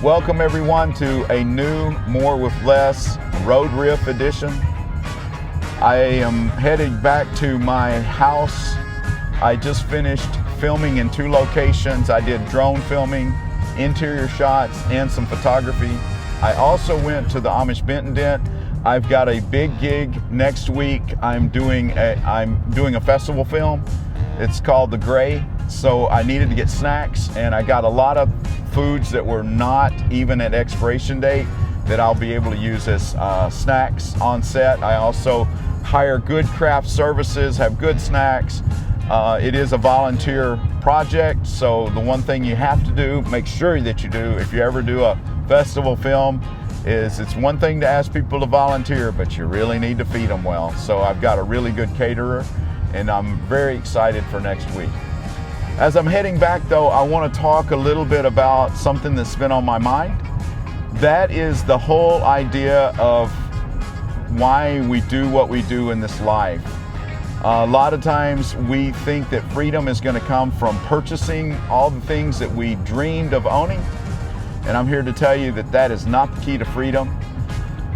Welcome everyone to a new More with Less Road Riff edition. I am heading back to my house. I just finished filming in 2 locations. I did drone filming, interior shots, and some photography. I also went to the Amish Benton Den. I've got a big gig next week. I'm doing a festival film. It's called The Gray. So I needed to get snacks, and I got a lot of foods that were not even at expiration date that I'll be able to use as snacks on set. I also hire good craft services, have good snacks. It is a volunteer project, so the one thing you have to do, make sure that you do, if you ever do a festival film, is it's one thing to ask people to volunteer, but you really need to feed them well. So I've got a really good caterer, and I'm very excited for next week. As I'm heading back though, I want to talk a little bit about something that's been on my mind. That is the whole idea of why we do what we do in this life. A lot of times we think that freedom is going to come from purchasing all the things that we dreamed of owning. And I'm here to tell you that that is not the key to freedom.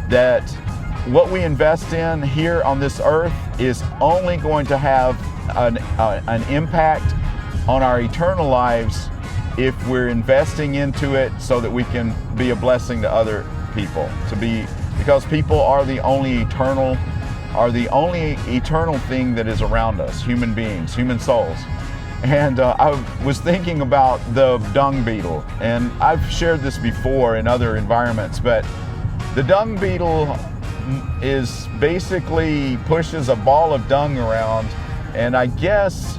That what we invest in here on this earth is only going to have an impact on our eternal lives if we're investing into it so that we can be a blessing to other people. Because people are the only eternal thing that is around us, human beings, human souls. And I was thinking about the dung beetle, and I've shared this before in other environments, but the dung beetle is basically pushes a ball of dung around, and I guess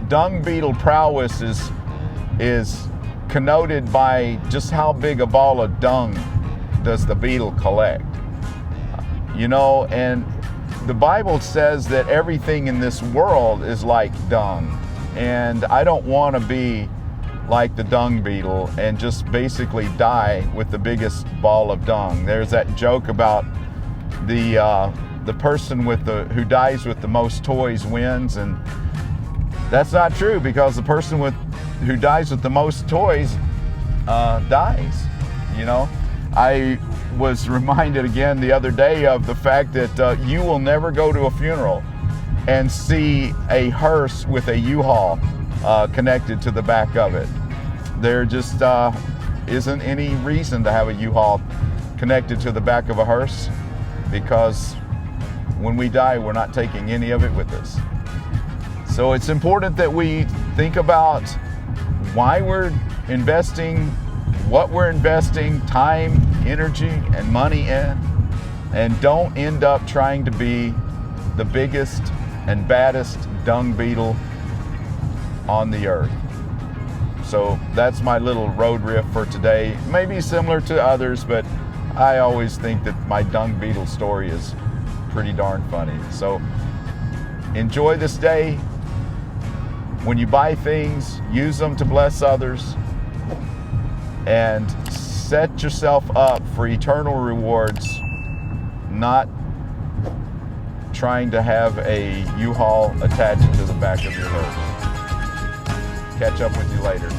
dung beetle prowess is connoted by just how big a ball of dung does the beetle collect. You know, and the Bible says that everything in this world is like dung, and I don't want to be like the dung beetle and just basically die with the biggest ball of dung. There's that joke about the person who dies with the most toys wins, and that's not true, because the person who dies with the most toys dies. You know, I was reminded again the other day of the fact that you will never go to a funeral and see a hearse with a U-Haul connected to the back of it. There just isn't any reason to have a U-Haul connected to the back of a hearse, because when we die, we're not taking any of it with us. So it's important that we think about why we're investing, what we're investing time, energy, and money in, and don't end up trying to be the biggest and baddest dung beetle on the earth. So that's my little road riff for today. Maybe similar to others, but I always think that my dung beetle story is pretty darn funny. So enjoy this day. When you buy things, use them to bless others, and set yourself up for eternal rewards, not trying to have a U-Haul attached to the back of your hearse. Catch up with you later.